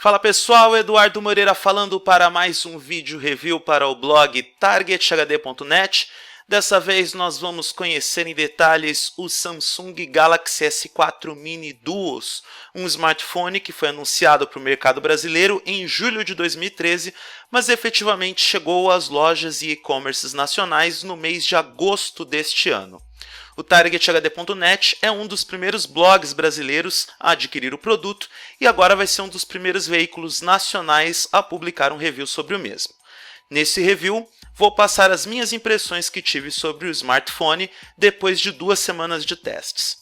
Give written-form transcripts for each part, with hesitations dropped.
Fala pessoal, Eduardo Moreira falando para mais um vídeo review para o blog targethd.net. Dessa vez nós vamos conhecer em detalhes o Samsung Galaxy S4 Mini Duos, um smartphone que foi anunciado para o mercado brasileiro em julho de 2013, mas efetivamente chegou às lojas e e-commerces nacionais no mês de agosto deste ano. O targethd.net é um dos primeiros blogs brasileiros a adquirir o produto e agora vai ser um dos primeiros veículos nacionais a publicar um review sobre o mesmo. Nesse review, vou passar as minhas impressões que tive sobre o smartphone depois de 2 semanas de testes.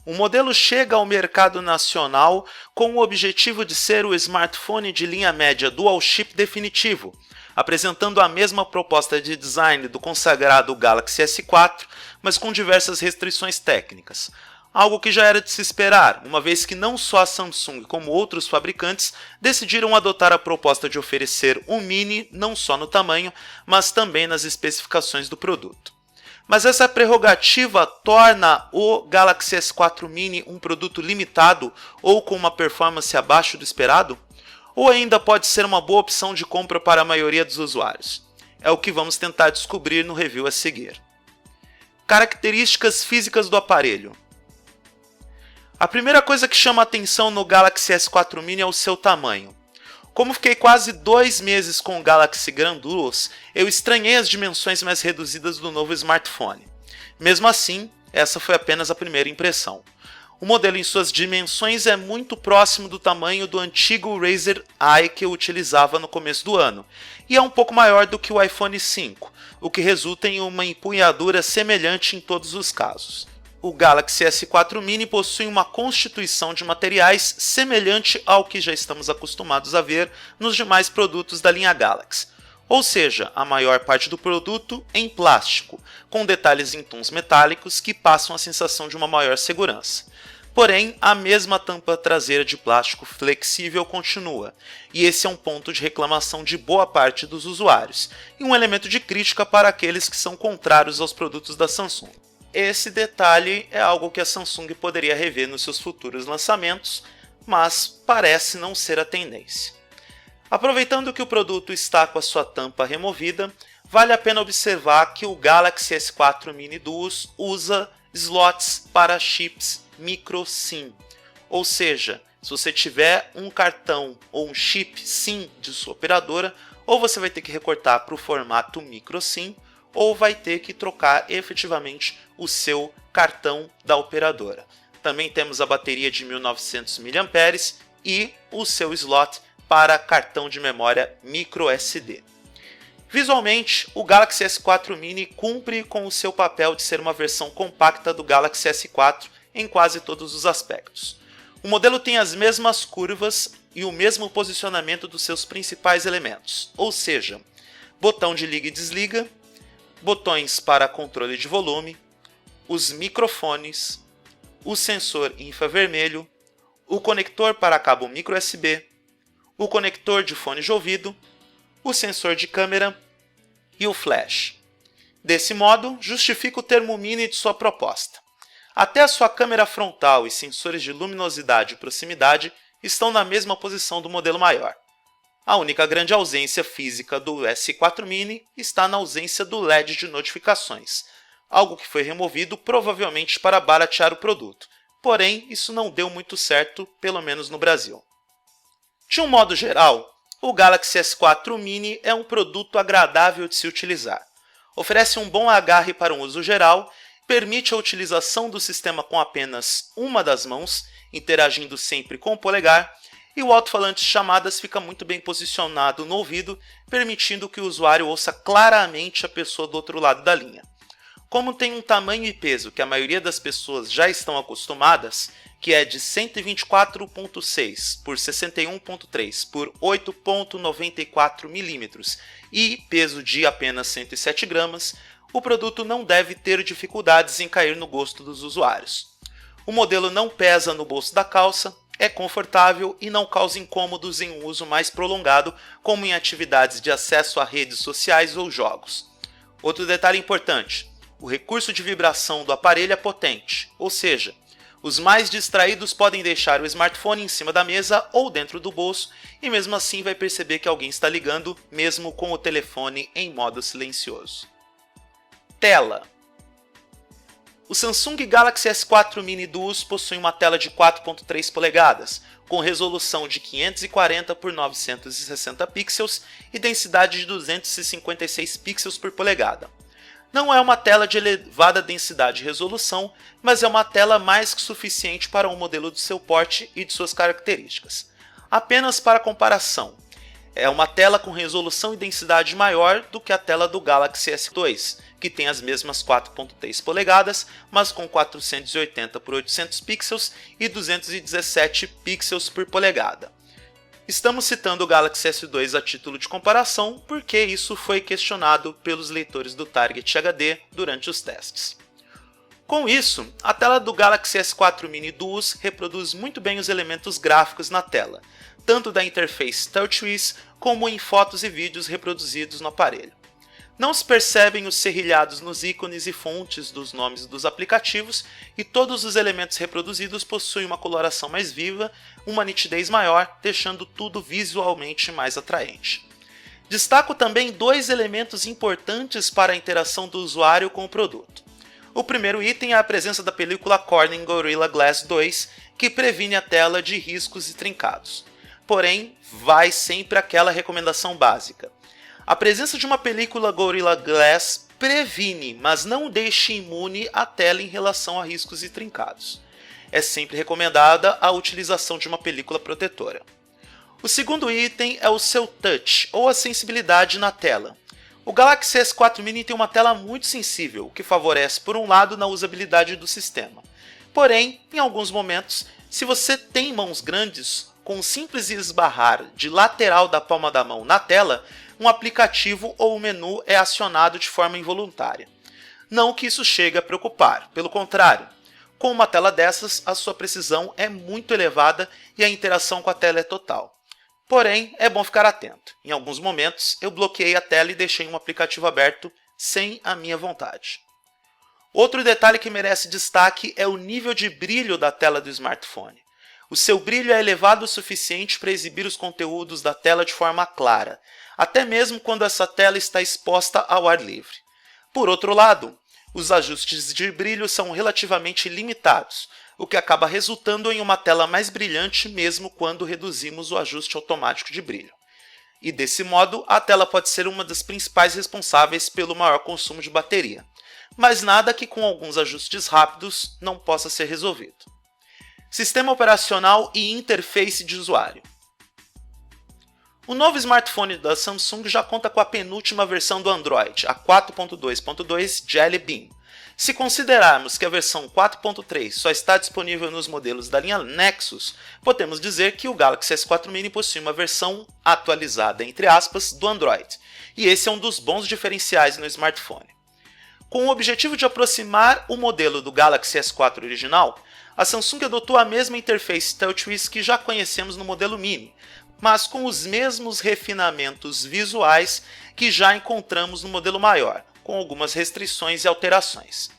O modelo chega ao mercado nacional com o objetivo de ser o smartphone de linha média dual chip definitivo, apresentando a mesma proposta de design do consagrado Galaxy S4, mas com diversas restrições técnicas. Algo que já era de se esperar, uma vez que não só a Samsung como outros fabricantes decidiram adotar a proposta de oferecer um Mini não só no tamanho, mas também nas especificações do produto. Mas essa prerrogativa torna o Galaxy S4 Mini um produto limitado ou com uma performance abaixo do esperado? Ou ainda pode ser uma boa opção de compra para a maioria dos usuários? É o que vamos tentar descobrir no review a seguir. Características físicas do aparelho. A primeira coisa que chama a atenção no Galaxy S4 Mini é o seu tamanho. Como fiquei quase 2 meses com o Galaxy Grand Duos, eu estranhei as dimensões mais reduzidas do novo smartphone. Mesmo assim, essa foi apenas a primeira impressão. O modelo em suas dimensões é muito próximo do tamanho do antigo Razer Eye que eu utilizava no começo do ano, e é um pouco maior do que o iPhone 5, o que resulta em uma empunhadura semelhante em todos os casos. O Galaxy S4 Mini possui uma constituição de materiais semelhante ao que já estamos acostumados a ver nos demais produtos da linha Galaxy. Ou seja, a maior parte do produto em plástico, com detalhes em tons metálicos que passam a sensação de uma maior segurança. Porém, a mesma tampa traseira de plástico flexível continua, e esse é um ponto de reclamação de boa parte dos usuários, e um elemento de crítica para aqueles que são contrários aos produtos da Samsung. Esse detalhe é algo que a Samsung poderia rever nos seus futuros lançamentos, mas parece não ser a tendência. Aproveitando que o produto está com a sua tampa removida, vale a pena observar que o Galaxy S4 Mini Duos usa slots para chips micro SIM, ou seja, se você tiver um cartão ou um chip SIM de sua operadora, ou você vai ter que recortar para o formato micro SIM, ou vai ter que trocar efetivamente o seu cartão da operadora. Também temos a bateria de 1900 mAh e o seu slot para cartão de memória micro SD. Visualmente, o Galaxy S4 Mini cumpre com o seu papel de ser uma versão compacta do Galaxy S4 em quase todos os aspectos. O modelo tem as mesmas curvas e o mesmo posicionamento dos seus principais elementos, ou seja, botão de liga e desliga, botões para controle de volume, os microfones, o sensor infravermelho, o conector para cabo micro USB, o conector de fone de ouvido, o sensor de câmera e o flash. Desse modo, justifica o termo Mini de sua proposta. Até a sua câmera frontal e sensores de luminosidade e proximidade estão na mesma posição do modelo maior. A única grande ausência física do S4 Mini está na ausência do LED de notificações, algo que foi removido provavelmente para baratear o produto, porém isso não deu muito certo, pelo menos no Brasil. De um modo geral, o Galaxy S4 Mini é um produto agradável de se utilizar. Oferece um bom agarre para um uso geral, permite a utilização do sistema com apenas uma das mãos, interagindo sempre com o polegar, e o alto-falante de chamadas fica muito bem posicionado no ouvido, permitindo que o usuário ouça claramente a pessoa do outro lado da linha. Como tem um tamanho e peso que a maioria das pessoas já estão acostumadas, que é de 124.6 por 61.3 por 8.94 mm e peso de apenas 107 gramas, o produto não deve ter dificuldades em cair no gosto dos usuários. O modelo não pesa no bolso da calça, é confortável e não causa incômodos em um uso mais prolongado, como em atividades de acesso a redes sociais ou jogos. Outro detalhe importante: o recurso de vibração do aparelho é potente, ou seja, Os mais distraídos podem deixar o smartphone em cima da mesa ou dentro do bolso e mesmo assim vai perceber que alguém está ligando, mesmo com o telefone em modo silencioso. Tela. O Samsung Galaxy S4 Mini Duos possui uma tela de 4.3 polegadas, com resolução de 540 por 960 pixels e densidade de 256 pixels por polegada. Não é uma tela de elevada densidade e resolução, mas é uma tela mais que suficiente para um modelo de seu porte e de suas características. Apenas para comparação, é uma tela com resolução e densidade maior do que a tela do Galaxy S2, que tem as mesmas 4.3 polegadas, mas com 480 por 800 pixels e 217 pixels por polegada. Estamos citando o Galaxy S2 a título de comparação porque isso foi questionado pelos leitores do Target HD durante os testes. Com isso, a tela do Galaxy S4 Mini Duos reproduz muito bem os elementos gráficos na tela, tanto da interface TouchWiz como em fotos e vídeos reproduzidos no aparelho. Não se percebem os serrilhados nos ícones e fontes dos nomes dos aplicativos e todos os elementos reproduzidos possuem uma coloração mais viva, uma nitidez maior, deixando tudo visualmente mais atraente. Destaco também dois elementos importantes para a interação do usuário com o produto. O primeiro item é a presença da película Corning Gorilla Glass 2, que previne a tela de riscos e trincados. Porém, vai sempre aquela recomendação básica. A presença de uma película Gorilla Glass previne, mas não deixa imune a tela em relação a riscos e trincados. É sempre recomendada a utilização de uma película protetora. O segundo item é o seu touch, ou a sensibilidade na tela. O Galaxy S4 Mini tem uma tela muito sensível, o que favorece por um lado na usabilidade do sistema. Porém, em alguns momentos, se você tem mãos grandes, com um simples esbarrar de lateral da palma da mão na tela, um aplicativo ou um menu é acionado de forma involuntária. Não que isso chegue a preocupar, pelo contrário. Com uma tela dessas, a sua precisão é muito elevada e a interação com a tela é total. Porém, é bom ficar atento. Em alguns momentos, eu bloqueei a tela e deixei um aplicativo aberto sem a minha vontade. Outro detalhe que merece destaque é o nível de brilho da tela do smartphone. O seu brilho é elevado o suficiente para exibir os conteúdos da tela de forma clara, até mesmo quando essa tela está exposta ao ar livre. Por outro lado, os ajustes de brilho são relativamente limitados, o que acaba resultando em uma tela mais brilhante mesmo quando reduzimos o ajuste automático de brilho. E desse modo, a tela pode ser uma das principais responsáveis pelo maior consumo de bateria, mas nada que com alguns ajustes rápidos não possa ser resolvido. Sistema operacional e interface de usuário. O novo smartphone da Samsung já conta com a penúltima versão do Android, a 4.2.2 Jelly Bean. Se considerarmos que a versão 4.3 só está disponível nos modelos da linha Nexus, podemos dizer que o Galaxy S4 Mini possui uma versão atualizada, entre aspas, do Android, e esse é um dos bons diferenciais no smartphone. Com o objetivo de aproximar o modelo do Galaxy S4 original, a Samsung adotou a mesma interface TouchWiz que já conhecemos no modelo Mini, mas com os mesmos refinamentos visuais que já encontramos no modelo maior, com algumas restrições e alterações.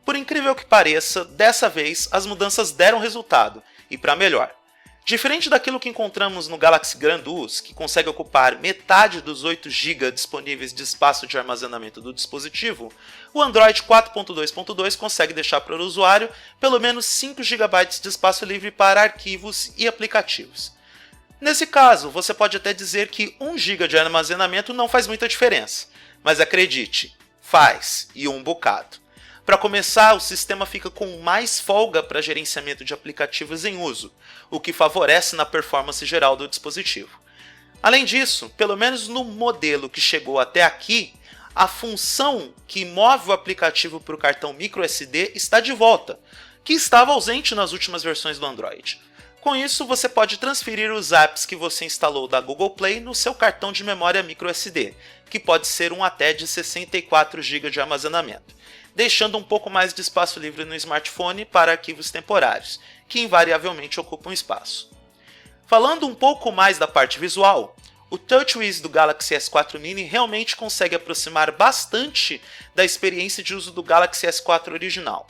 Por incrível que pareça, dessa vez as mudanças deram resultado, e para melhor. Diferente daquilo que encontramos no Galaxy Grand2, que consegue ocupar metade dos 8 GB disponíveis de espaço de armazenamento do dispositivo, o Android 4.2.2 consegue deixar para o usuário pelo menos 5 GB de espaço livre para arquivos e aplicativos. Nesse caso, você pode até dizer que 1 GB de armazenamento não faz muita diferença, mas acredite, faz, e um bocado. Para começar, o sistema fica com mais folga para gerenciamento de aplicativos em uso, o que favorece na performance geral do dispositivo. Além disso, pelo menos no modelo que chegou até aqui, a função que move o aplicativo para o cartão microSD está de volta, que estava ausente nas últimas versões do Android. Com isso, você pode transferir os apps que você instalou da Google Play no seu cartão de memória microSD, que pode ser um até de 64 GB de armazenamento, deixando um pouco mais de espaço livre no smartphone para arquivos temporários, que invariavelmente ocupam espaço. Falando um pouco mais da parte visual, o TouchWiz do Galaxy S4 Mini realmente consegue aproximar bastante da experiência de uso do Galaxy S4 original.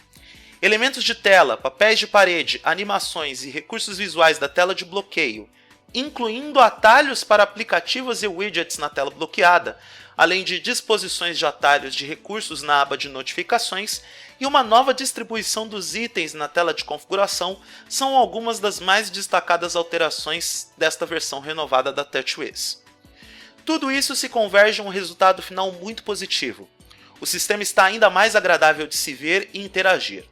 Elementos de tela, papéis de parede, animações e recursos visuais da tela de bloqueio, incluindo atalhos para aplicativos e widgets na tela bloqueada, além de disposições de atalhos de recursos na aba de notificações e uma nova distribuição dos itens na tela de configuração, são algumas das mais destacadas alterações desta versão renovada da TouchWiz. Tudo isso se converge em um resultado final muito positivo. O sistema está ainda mais agradável de se ver e interagir.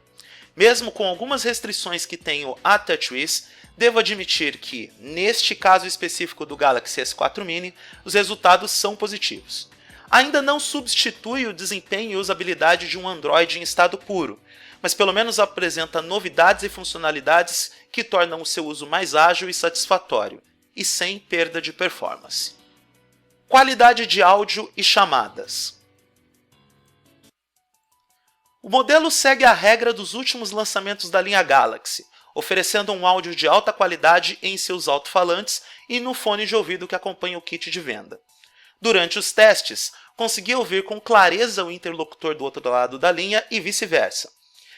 Mesmo com algumas restrições que tenho a TouchWiz, devo admitir que, neste caso específico do Galaxy S4 Mini, os resultados são positivos. Ainda não substitui o desempenho e usabilidade de um Android em estado puro, mas pelo menos apresenta novidades e funcionalidades que tornam o seu uso mais ágil e satisfatório, e sem perda de performance. Qualidade de áudio e chamadas. O modelo segue a regra dos últimos lançamentos da linha Galaxy, oferecendo um áudio de alta qualidade em seus alto-falantes e no fone de ouvido que acompanha o kit de venda. Durante os testes, consegui ouvir com clareza o interlocutor do outro lado da linha e vice-versa.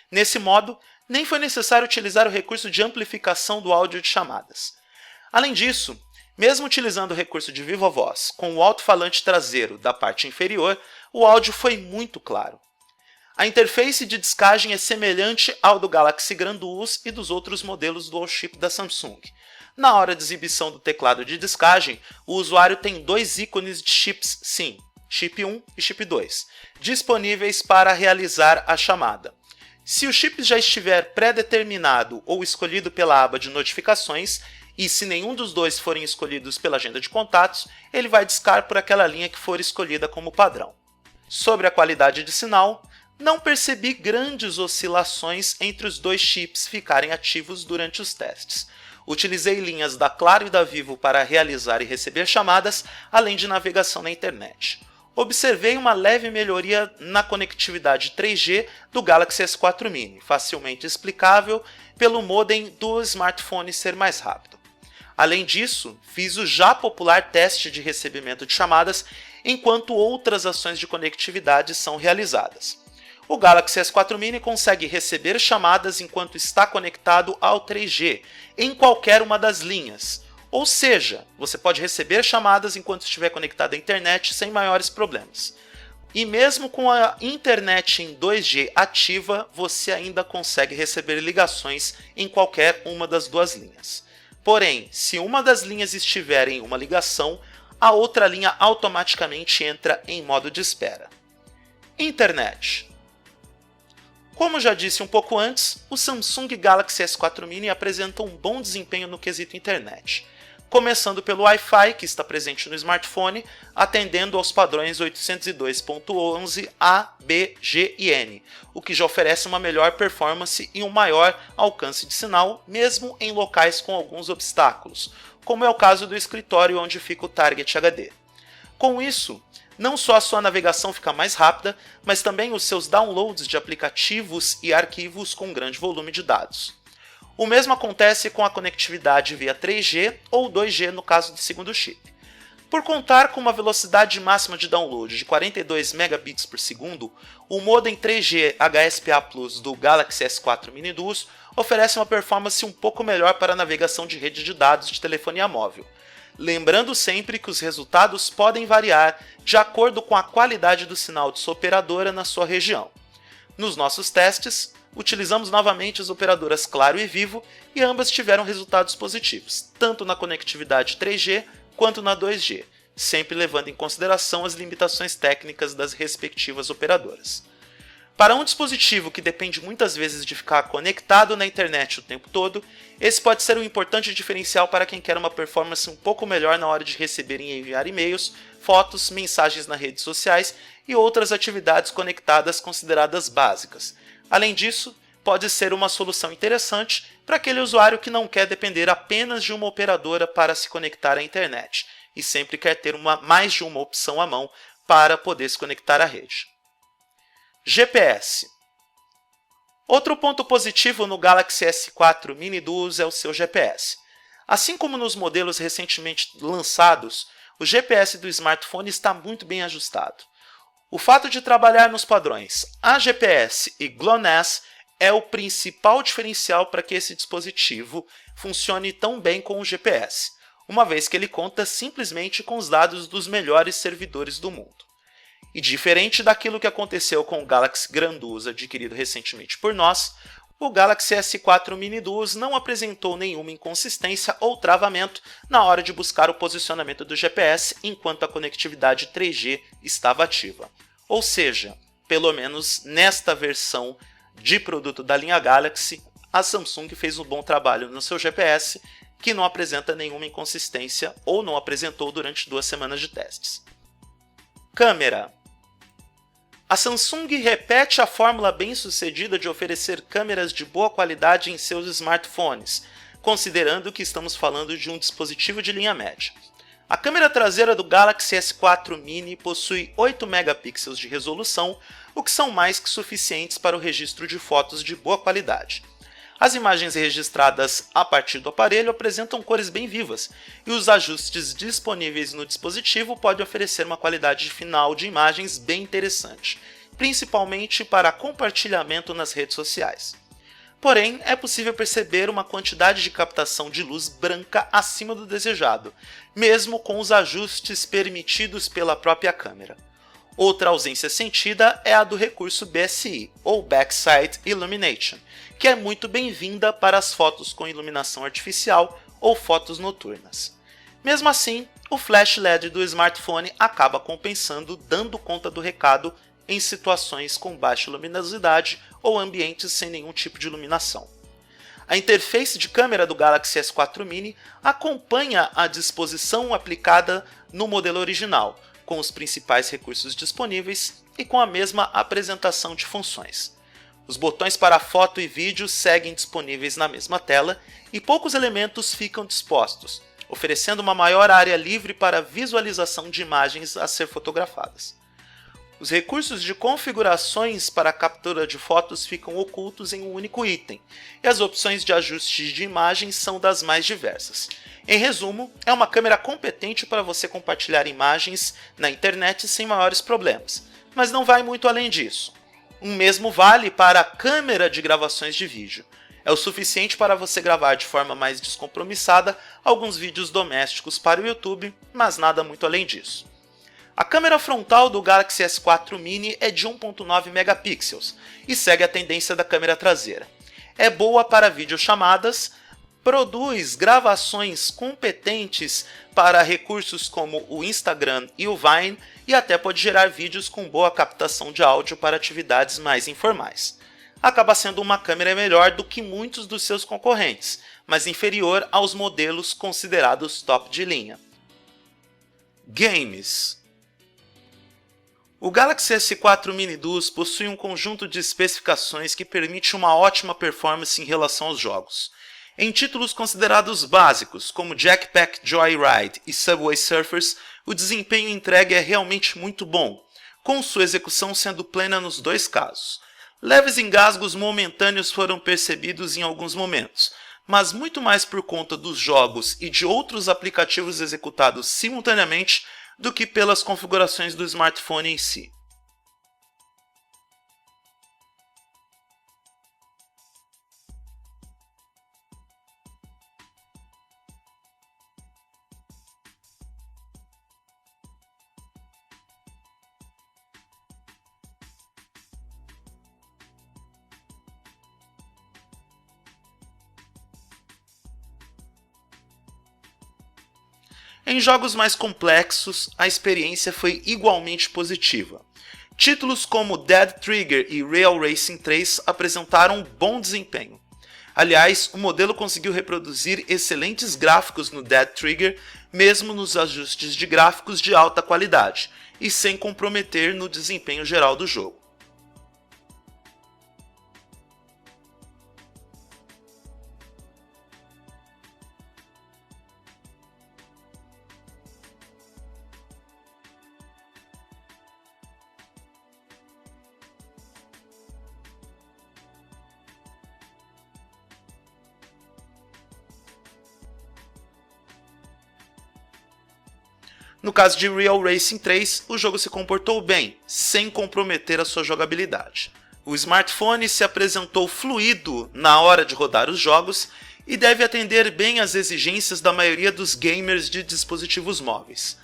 Nesse modo, nem foi necessário utilizar o recurso de amplificação do áudio de chamadas. Além disso, mesmo utilizando o recurso de viva voz com o alto-falante traseiro da parte inferior, o áudio foi muito claro. A interface de descagem é semelhante ao do Galaxy Grandus e dos outros modelos dual chip da Samsung. Na hora de exibição do teclado de descagem, o usuário tem dois ícones de chips SIM, chip 1 e chip 2, disponíveis para realizar a chamada. Se o chip já estiver pré-determinado ou escolhido pela aba de notificações, e se nenhum dos dois forem escolhidos pela agenda de contatos, ele vai discar por aquela linha que for escolhida como padrão. Sobre a qualidade de sinal, não percebi grandes oscilações entre os dois chips ficarem ativos durante os testes. Utilizei linhas da Claro e da Vivo para realizar e receber chamadas, além de navegação na internet. Observei uma leve melhoria na conectividade 3G do Galaxy S4 Mini, facilmente explicável pelo modem do smartphone ser mais rápido. Além disso, fiz o já popular teste de recebimento de chamadas, enquanto outras ações de conectividade são realizadas. O Galaxy S4 Mini consegue receber chamadas enquanto está conectado ao 3G, em qualquer uma das linhas. Ou seja, você pode receber chamadas enquanto estiver conectado à internet sem maiores problemas. E mesmo com a internet em 2G ativa, você ainda consegue receber ligações em qualquer uma das duas linhas. Porém, se uma das linhas estiver em uma ligação, a outra linha automaticamente entra em modo de espera. Internet. Como já disse um pouco antes, o Samsung Galaxy S4 Mini apresenta um bom desempenho no quesito internet, começando pelo Wi-Fi, que está presente no smartphone, atendendo aos padrões 802.11 A, B, G e N, o que já oferece uma melhor performance e um maior alcance de sinal, mesmo em locais com alguns obstáculos, como é o caso do escritório onde fica o Target HD. Com isso, não só a sua navegação fica mais rápida, mas também os seus downloads de aplicativos e arquivos com grande volume de dados. O mesmo acontece com a conectividade via 3G ou 2G no caso do segundo chip. Por contar com uma velocidade máxima de download de 42 megabits por segundo, o modem 3G HSPA Plus do Galaxy S4 Mini Duos oferece uma performance um pouco melhor para a navegação de rede de dados de telefonia móvel. Lembrando sempre que os resultados podem variar de acordo com a qualidade do sinal de sua operadora na sua região. Nos nossos testes, utilizamos novamente as operadoras Claro e Vivo e ambas tiveram resultados positivos, tanto na conectividade 3G quanto na 2G, sempre levando em consideração as limitações técnicas das respectivas operadoras. Para um dispositivo que depende muitas vezes de ficar conectado na internet o tempo todo, esse pode ser um importante diferencial para quem quer uma performance um pouco melhor na hora de receber e enviar e-mails, fotos, mensagens nas redes sociais e outras atividades conectadas consideradas básicas. Além disso, pode ser uma solução interessante para aquele usuário que não quer depender apenas de uma operadora para se conectar à internet e sempre quer ter mais de uma opção à mão para poder se conectar à rede. GPS. Outro ponto positivo no Galaxy S4 Mini Duos é o seu GPS. Assim como nos modelos recentemente lançados, o GPS do smartphone está muito bem ajustado. O fato de trabalhar nos padrões AGPS e GLONASS é o principal diferencial para que esse dispositivo funcione tão bem com o GPS, uma vez que ele conta simplesmente com os dados dos melhores servidores do mundo. E diferente daquilo que aconteceu com o Galaxy Grandus adquirido recentemente por nós, o Galaxy S4 Mini Duos não apresentou nenhuma inconsistência ou travamento na hora de buscar o posicionamento do GPS enquanto a conectividade 3G estava ativa. Ou seja, pelo menos nesta versão de produto da linha Galaxy, a Samsung fez um bom trabalho no seu GPS, que não apresenta nenhuma inconsistência ou não apresentou durante 2 semanas de testes. Câmera. A Samsung repete a fórmula bem-sucedida de oferecer câmeras de boa qualidade em seus smartphones, considerando que estamos falando de um dispositivo de linha média. A câmera traseira do Galaxy S4 Mini possui 8 megapixels de resolução, o que são mais que suficientes para o registro de fotos de boa qualidade. As imagens registradas a partir do aparelho apresentam cores bem vivas, e os ajustes disponíveis no dispositivo podem oferecer uma qualidade final de imagens bem interessante, principalmente para compartilhamento nas redes sociais. Porém, é possível perceber uma quantidade de captação de luz branca acima do desejado, mesmo com os ajustes permitidos pela própria câmera. Outra ausência sentida é a do recurso BSI, ou Backside Illumination, que é muito bem-vinda para as fotos com iluminação artificial ou fotos noturnas. Mesmo assim, o flash LED do smartphone acaba compensando, dando conta do recado em situações com baixa luminosidade ou ambientes sem nenhum tipo de iluminação. A interface de câmera do Galaxy S4 Mini acompanha a disposição aplicada no modelo original, com os principais recursos disponíveis e com a mesma apresentação de funções. Os botões para foto e vídeo seguem disponíveis na mesma tela e poucos elementos ficam dispostos, oferecendo uma maior área livre para visualização de imagens a ser fotografadas. Os recursos de configurações para a captura de fotos ficam ocultos em um único item, e as opções de ajuste de imagens são das mais diversas. Em resumo, é uma câmera competente para você compartilhar imagens na internet sem maiores problemas, mas não vai muito além disso. O mesmo vale para a câmera de gravações de vídeo. É o suficiente para você gravar de forma mais descompromissada alguns vídeos domésticos para o YouTube, mas nada muito além disso. A câmera frontal do Galaxy S4 Mini é de 1.9 megapixels e segue a tendência da câmera traseira. É boa para videochamadas, produz gravações competentes para recursos como o Instagram e o Vine e até pode gerar vídeos com boa captação de áudio para atividades mais informais. Acaba sendo uma câmera melhor do que muitos dos seus concorrentes, mas inferior aos modelos considerados top de linha. Games. O Galaxy S4 Mini Duos possui um conjunto de especificações que permite uma ótima performance em relação aos jogos. Em títulos considerados básicos, como Jetpack Joyride e Subway Surfers, o desempenho entregue é realmente muito bom, com sua execução sendo plena nos dois casos. Leves engasgos momentâneos foram percebidos em alguns momentos, mas muito mais por conta dos jogos e de outros aplicativos executados simultaneamente do que pelas configurações do smartphone em si. Em jogos mais complexos, a experiência foi igualmente positiva. Títulos como Dead Trigger e Real Racing 3 apresentaram bom desempenho. Aliás, o modelo conseguiu reproduzir excelentes gráficos no Dead Trigger, mesmo nos ajustes de gráficos de alta qualidade, e sem comprometer no desempenho geral do jogo. No caso de Real Racing 3, o jogo se comportou bem, sem comprometer a sua jogabilidade. O smartphone se apresentou fluido na hora de rodar os jogos e deve atender bem às exigências da maioria dos gamers de dispositivos móveis.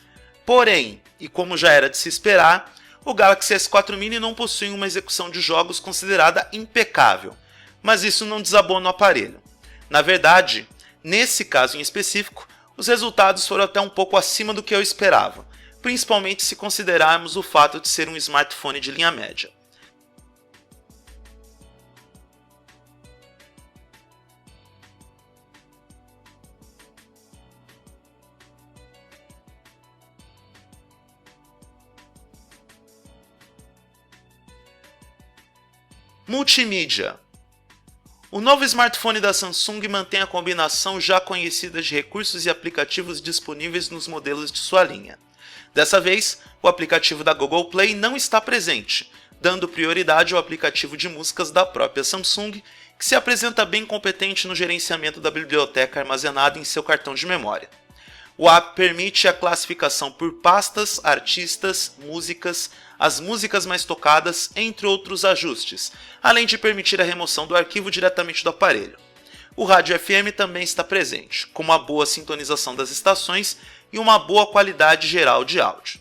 Porém, e como já era de se esperar, o Galaxy S4 Mini não possui uma execução de jogos considerada impecável, mas isso não desabou no aparelho. Na verdade, nesse caso em específico, os resultados foram até um pouco acima do que eu esperava, principalmente se considerarmos o fato de ser um smartphone de linha média. Multimídia. O novo smartphone da Samsung mantém a combinação já conhecida de recursos e aplicativos disponíveis nos modelos de sua linha. Dessa vez, o aplicativo da Google Play não está presente, dando prioridade ao aplicativo de músicas da própria Samsung, que se apresenta bem competente no gerenciamento da biblioteca armazenada em seu cartão de memória. O app permite a classificação por pastas, artistas, músicas, as músicas mais tocadas, entre outros ajustes, além de permitir a remoção do arquivo diretamente do aparelho. O rádio FM também está presente, com uma boa sintonização das estações e uma boa qualidade geral de áudio.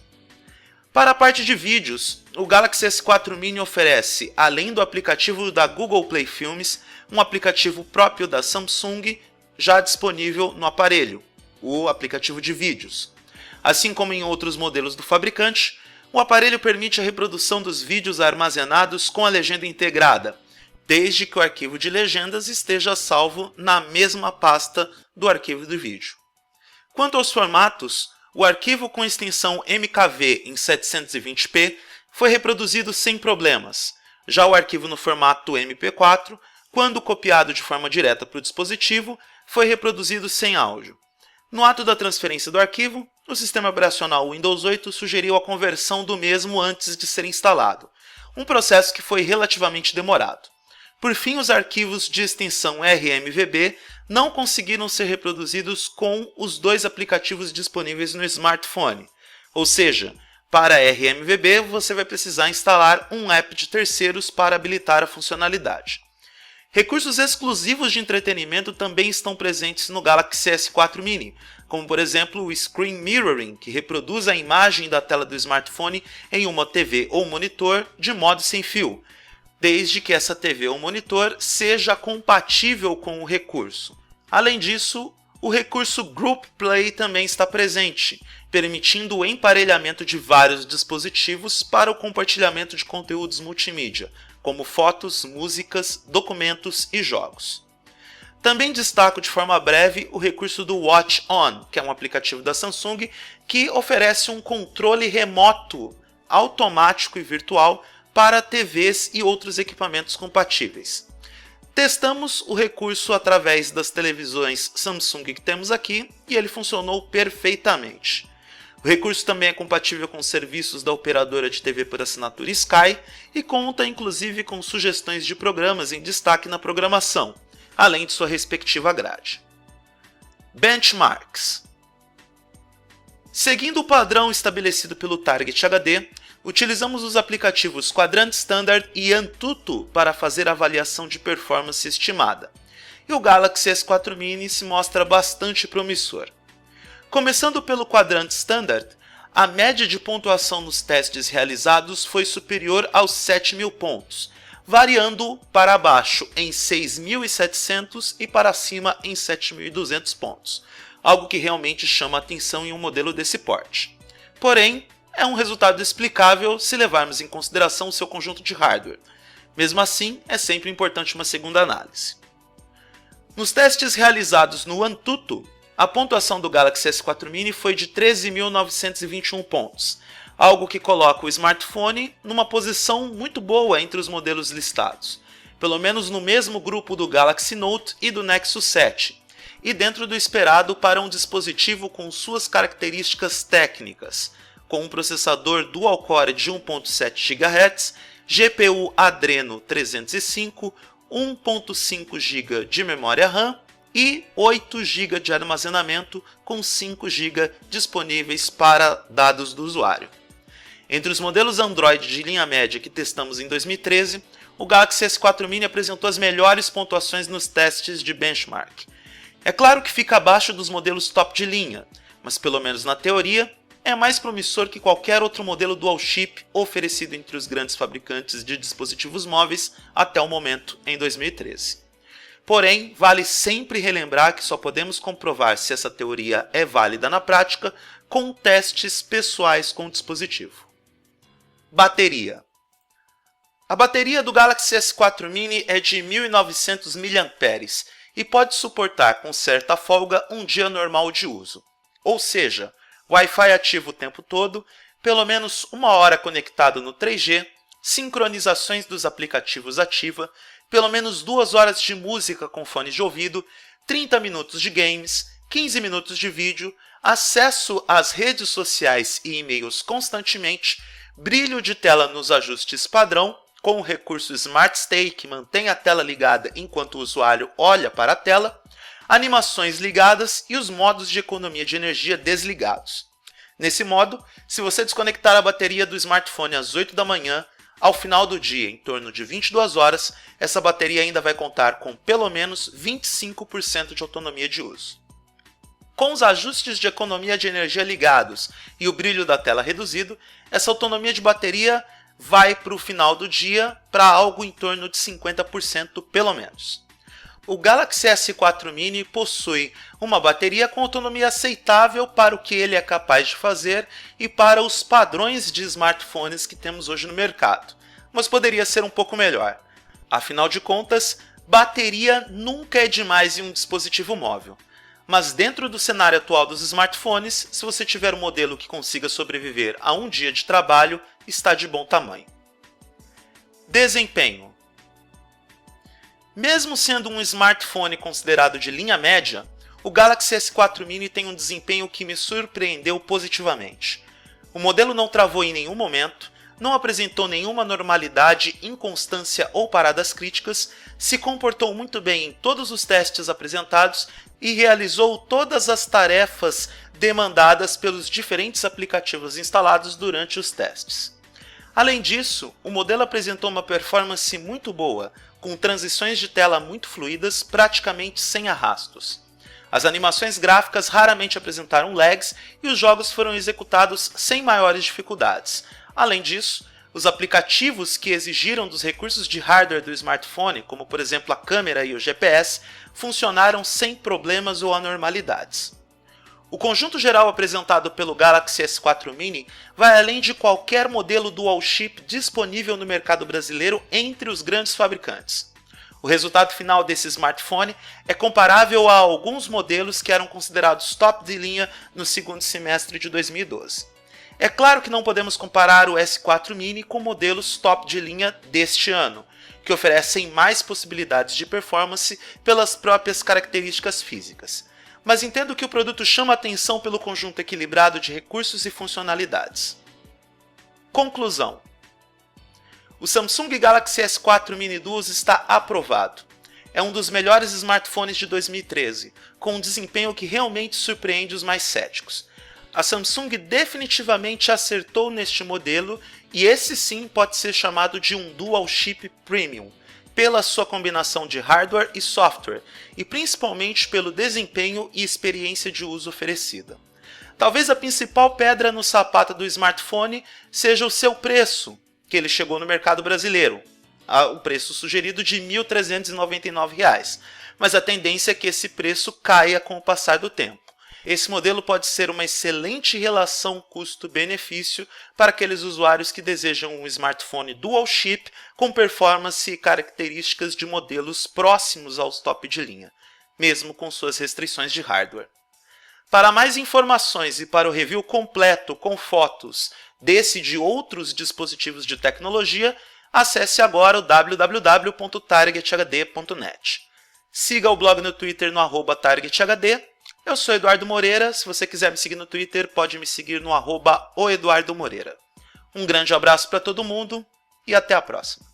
Para a parte de vídeos, o Galaxy S4 Mini oferece, além do aplicativo da Google Play Filmes, um aplicativo próprio da Samsung já disponível no aparelho, o aplicativo de vídeos. Assim como em outros modelos do fabricante, o aparelho permite a reprodução dos vídeos armazenados com a legenda integrada, desde que o arquivo de legendas esteja salvo na mesma pasta do arquivo do vídeo. Quanto aos formatos, o arquivo com extensão MKV em 720p foi reproduzido sem problemas. Já o arquivo no formato MP4, quando copiado de forma direta para o dispositivo, foi reproduzido sem áudio. No ato da transferência do arquivo, o sistema operacional Windows 8 sugeriu a conversão do mesmo antes de ser instalado, um processo que foi relativamente demorado. Por fim, os arquivos de extensão RMVB não conseguiram ser reproduzidos com os dois aplicativos disponíveis no smartphone, ou seja, para RMVB você vai precisar instalar um app de terceiros para habilitar a funcionalidade. Recursos exclusivos de entretenimento também estão presentes no Galaxy S4 Mini, como por exemplo o Screen Mirroring, que reproduz a imagem da tela do smartphone em uma TV ou monitor de modo sem fio, desde que essa TV ou monitor seja compatível com o recurso. Além disso, o recurso Group Play também está presente, permitindo o emparelhamento de vários dispositivos para o compartilhamento de conteúdos multimídia, como fotos, músicas, documentos e jogos. Também destaco de forma breve o recurso do Watch On, que é um aplicativo da Samsung que oferece um controle remoto, automático e virtual para TVs e outros equipamentos compatíveis. Testamos o recurso através das televisões Samsung que temos aqui e ele funcionou perfeitamente. O recurso também é compatível com serviços da operadora de TV por assinatura Sky e conta inclusive com sugestões de programas em destaque na programação, além de sua respectiva grade. Benchmarks. Seguindo o padrão estabelecido pelo Target HD, utilizamos os aplicativos Quadrant Standard e Antutu para fazer a avaliação de performance estimada, e o Galaxy S4 Mini se mostra bastante promissor. Começando pelo Quadrant Standard, a média de pontuação nos testes realizados foi superior aos 7.000 pontos, variando para baixo em 6.700 e para cima em 7.200 pontos, algo que realmente chama a atenção em um modelo desse porte. Porém, é um resultado explicável se levarmos em consideração o seu conjunto de hardware. Mesmo assim, é sempre importante uma segunda análise. Nos testes realizados no Antutu, a pontuação do Galaxy S4 Mini foi de 13.921 pontos, algo que coloca o smartphone numa posição muito boa entre os modelos listados, pelo menos no mesmo grupo do Galaxy Note e do Nexus 7, e dentro do esperado para um dispositivo com suas características técnicas, com um processador dual-core de 1.7 GHz, GPU Adreno 305, 1.5 GB de memória RAM e 8 GB de armazenamento com 5 GB disponíveis para dados do usuário. Entre os modelos Android de linha média que testamos em 2013, o Galaxy S4 Mini apresentou as melhores pontuações nos testes de benchmark. É claro que fica abaixo dos modelos top de linha, mas pelo menos na teoria, é mais promissor que qualquer outro modelo dual chip oferecido entre os grandes fabricantes de dispositivos móveis até o momento em 2013. Porém, vale sempre relembrar que só podemos comprovar se essa teoria é válida na prática com testes pessoais com o dispositivo. Bateria. A bateria do Galaxy S4 Mini é de 1.900 mAh e pode suportar com certa folga um dia normal de uso. Ou seja, Wi-Fi ativo o tempo todo, pelo menos 1 hora conectado no 3G, sincronizações dos aplicativos ativa, pelo menos 2 horas de música com fones de ouvido, 30 minutos de games, 15 minutos de vídeo, acesso às redes sociais e e-mails constantemente, brilho de tela nos ajustes padrão, com o recurso Smart Stay que mantém a tela ligada enquanto o usuário olha para a tela, animações ligadas e os modos de economia de energia desligados. Nesse modo, se você desconectar a bateria do smartphone às 8 da manhã, ao final do dia, em torno de 22 horas, essa bateria ainda vai contar com pelo menos 25% de autonomia de uso. Com os ajustes de economia de energia ligados e o brilho da tela reduzido, essa autonomia de bateria vai para o final do dia para algo em torno de 50% pelo menos. O Galaxy S4 Mini possui uma bateria com autonomia aceitável para o que ele é capaz de fazer e para os padrões de smartphones que temos hoje no mercado, mas poderia ser um pouco melhor. Afinal de contas, bateria nunca é demais em um dispositivo móvel. Mas dentro do cenário atual dos smartphones, se você tiver um modelo que consiga sobreviver a um dia de trabalho, está de bom tamanho. Desempenho. Mesmo sendo um smartphone considerado de linha média, o Galaxy S4 Mini tem um desempenho que me surpreendeu positivamente. O modelo não travou em nenhum momento, não apresentou nenhuma anormalidade, inconstância ou paradas críticas, se comportou muito bem em todos os testes apresentados e realizou todas as tarefas demandadas pelos diferentes aplicativos instalados durante os testes. Além disso, o modelo apresentou uma performance muito boa, com transições de tela muito fluidas, praticamente sem arrastos. As animações gráficas raramente apresentaram lags e os jogos foram executados sem maiores dificuldades. Além disso, os aplicativos que exigiram dos recursos de hardware do smartphone, como por exemplo a câmera e o GPS, funcionaram sem problemas ou anormalidades. O conjunto geral apresentado pelo Galaxy S4 Mini vai além de qualquer modelo dual chip disponível no mercado brasileiro entre os grandes fabricantes. O resultado final desse smartphone é comparável a alguns modelos que eram considerados top de linha no segundo semestre de 2012. É claro que não podemos comparar o S4 Mini com modelos top de linha deste ano, que oferecem mais possibilidades de performance pelas próprias características físicas. Mas entendo que o produto chama atenção pelo conjunto equilibrado de recursos e funcionalidades. Conclusão. O Samsung Galaxy S4 Mini Duos está aprovado. É um dos melhores smartphones de 2013, com um desempenho que realmente surpreende os mais céticos. A Samsung definitivamente acertou neste modelo e esse sim pode ser chamado de um Dual Chip Premium, pela sua combinação de hardware e software, e principalmente pelo desempenho e experiência de uso oferecida. Talvez a principal pedra no sapato do smartphone seja o seu preço, que ele chegou no mercado brasileiro, o preço sugerido de R$ 1.399, mas a tendência é que esse preço caia com o passar do tempo. Esse modelo pode ser uma excelente relação custo-benefício para aqueles usuários que desejam um smartphone dual chip com performance e características de modelos próximos aos top de linha, mesmo com suas restrições de hardware. Para mais informações e para o review completo com fotos desse e de outros dispositivos de tecnologia, acesse agora o www.targethd.net. Siga o blog no Twitter no @targethd. Eu sou Eduardo Moreira, se você quiser me seguir no Twitter, pode me seguir no @oeduardomoreira. Um grande abraço para todo mundo e até a próxima.